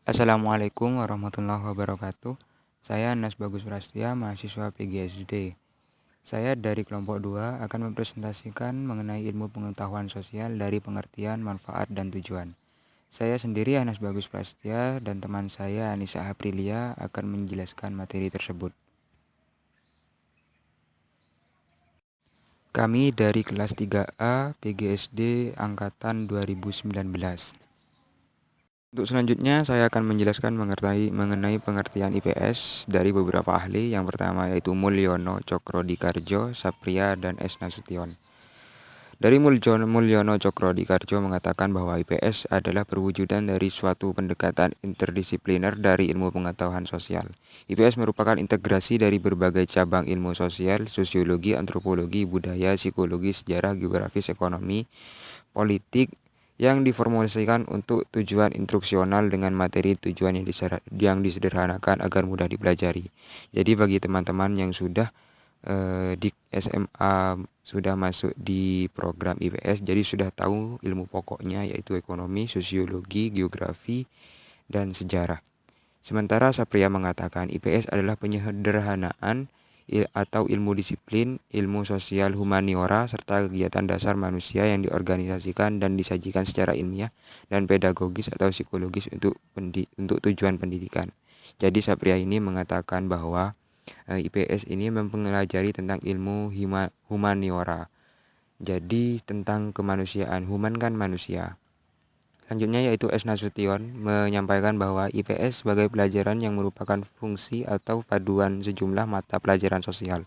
Assalamualaikum warahmatullahi wabarakatuh. Saya Nas Bagus Prastia, mahasiswa PGSD. Saya dari kelompok 2 akan mempresentasikan mengenai ilmu pengetahuan sosial dari pengertian, manfaat, dan tujuan. Saya sendiri Anas Bagus Prastia dan teman saya Anissa Aprilia akan menjelaskan materi tersebut. Kami dari kelas 3A PGSD Angkatan 2019. Untuk selanjutnya, saya akan menjelaskan mengenai pengertian IPS dari beberapa ahli. Yang pertama yaitu Mulyono Cokro-Dikarjo, Sapria, dan S. Nasution. Dari Mulyono Cokro-Dikarjo mengatakan bahwa IPS adalah perwujudan dari suatu pendekatan interdisipliner dari ilmu pengetahuan sosial. IPS merupakan integrasi dari berbagai cabang ilmu sosial, sosiologi, antropologi, budaya, psikologi, sejarah, geografis, ekonomi, politik, yang diformulasikan untuk tujuan instruksional dengan materi tujuan yang disederhanakan agar mudah dipelajari. Jadi bagi teman-teman yang sudah di SMA sudah masuk di program IPS, jadi sudah tahu ilmu pokoknya yaitu ekonomi, sosiologi, geografi, dan sejarah. Sementara Sapria mengatakan IPS adalah penyederhanaan atau ilmu disiplin, ilmu sosial humaniora, serta kegiatan dasar manusia yang diorganisasikan dan disajikan secara ilmiah dan pedagogis atau psikologis untuk tujuan pendidikan. Jadi Sapria ini mengatakan bahwa IPS ini mempelajari tentang ilmu humaniora. Jadi tentang kemanusiaan, human kan manusia. Selanjutnya yaitu S. Nasution menyampaikan bahwa IPS sebagai pelajaran yang merupakan fungsi atau paduan sejumlah mata pelajaran sosial.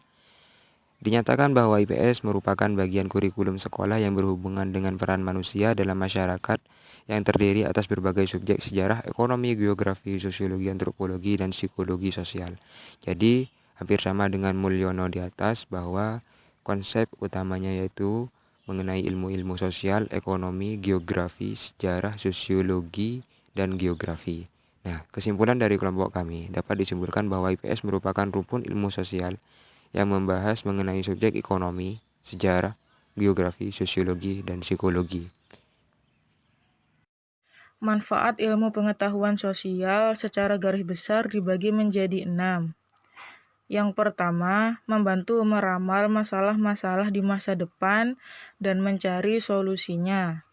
Dinyatakan bahwa IPS merupakan bagian kurikulum sekolah yang berhubungan dengan peran manusia dalam masyarakat yang terdiri atas berbagai subjek sejarah, ekonomi, geografi, sosiologi, antropologi, dan psikologi sosial. Jadi hampir sama dengan Mulyono di atas bahwa konsep utamanya yaitu mengenai ilmu-ilmu sosial, ekonomi, geografi, sejarah, sosiologi, dan geografi. Nah, kesimpulan dari kelompok kami dapat disimpulkan bahwa IPS merupakan rumpun ilmu sosial yang membahas mengenai subjek ekonomi, sejarah, geografi, sosiologi, dan psikologi. Manfaat ilmu pengetahuan sosial secara garis besar dibagi menjadi 6. Yang pertama, membantu meramal masalah-masalah di masa depan dan mencari solusinya.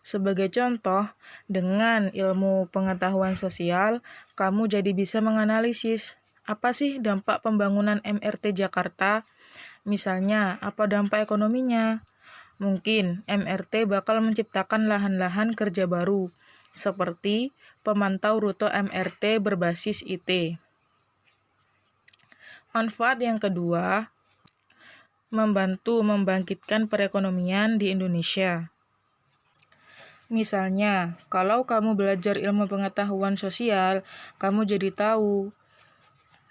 Sebagai contoh, dengan ilmu pengetahuan sosial, kamu jadi bisa menganalisis apa sih dampak pembangunan MRT Jakarta? Misalnya, apa dampak ekonominya? Mungkin MRT bakal menciptakan lahan-lahan kerja baru, seperti pemantau rute MRT berbasis IT. Manfaat yang kedua, membantu membangkitkan perekonomian di Indonesia. Misalnya, kalau kamu belajar ilmu pengetahuan sosial, kamu jadi tahu,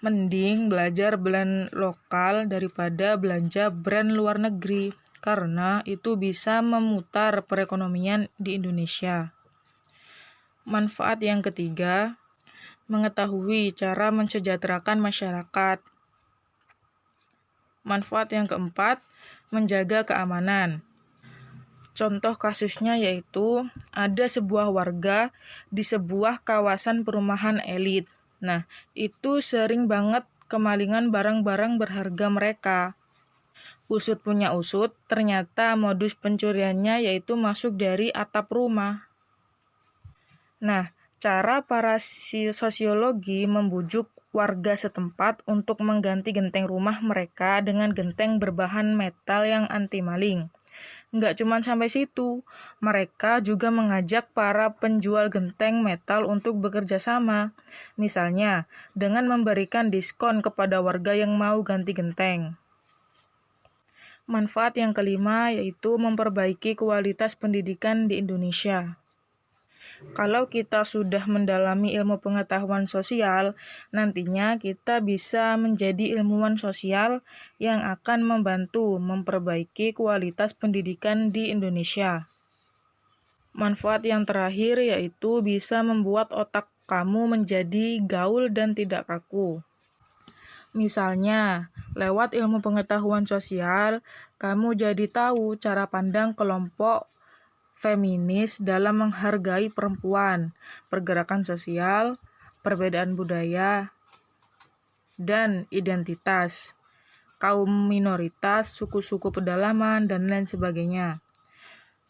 mending belajar brand lokal daripada belanja brand luar negeri, karena itu bisa memutar perekonomian di Indonesia. Manfaat yang ketiga, mengetahui cara mensejahterakan masyarakat. Manfaat yang keempat, menjaga keamanan. Contoh kasusnya yaitu ada sebuah warga di sebuah kawasan perumahan elit. Nah, itu sering banget kemalingan barang-barang berharga mereka. Usut punya usut, ternyata modus pencuriannya yaitu masuk dari atap rumah. Nah, cara para sosiologi membujuk warga setempat untuk mengganti genteng rumah mereka dengan genteng berbahan metal yang anti maling. Nggak cuma sampai situ, mereka juga mengajak para penjual genteng metal untuk bekerja sama. Misalnya, dengan memberikan diskon kepada warga yang mau ganti genteng. Manfaat yang kelima yaitu memperbaiki kualitas pendidikan di Indonesia. Kalau kita sudah mendalami ilmu pengetahuan sosial, nantinya kita bisa menjadi ilmuwan sosial yang akan membantu memperbaiki kualitas pendidikan di Indonesia. Manfaat yang terakhir yaitu bisa membuat otak kamu menjadi gaul dan tidak kaku. Misalnya, lewat ilmu pengetahuan sosial, kamu jadi tahu cara pandang kelompok feminis dalam menghargai perempuan, pergerakan sosial, perbedaan budaya, dan identitas, kaum minoritas, suku-suku pedalaman, dan lain sebagainya.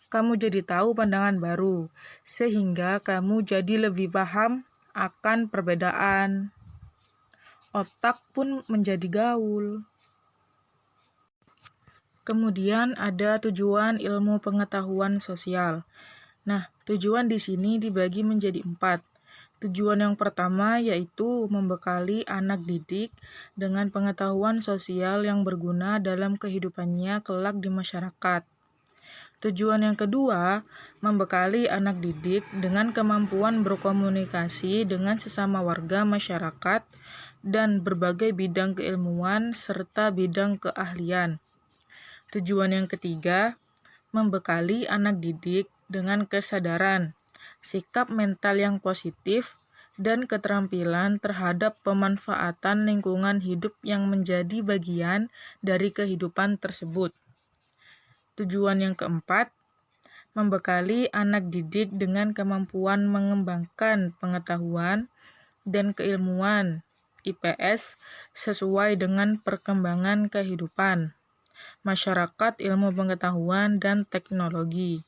Kamu jadi tahu pandangan baru, sehingga kamu jadi lebih paham akan perbedaan. Otak pun menjadi gaul. Kemudian ada tujuan ilmu pengetahuan sosial. Nah, tujuan di sini dibagi menjadi 4. Tujuan yang pertama yaitu membekali anak didik dengan pengetahuan sosial yang berguna dalam kehidupannya kelak di masyarakat. Tujuan yang kedua, membekali anak didik dengan kemampuan berkomunikasi dengan sesama warga masyarakat dan berbagai bidang keilmuan serta bidang keahlian. Tujuan yang ketiga, membekali anak didik dengan kesadaran, sikap mental yang positif, dan keterampilan terhadap pemanfaatan lingkungan hidup yang menjadi bagian dari kehidupan tersebut. Tujuan yang keempat, membekali anak didik dengan kemampuan mengembangkan pengetahuan dan keilmuan IPS sesuai dengan perkembangan kehidupan, masyarakat, ilmu pengetahuan, dan teknologi.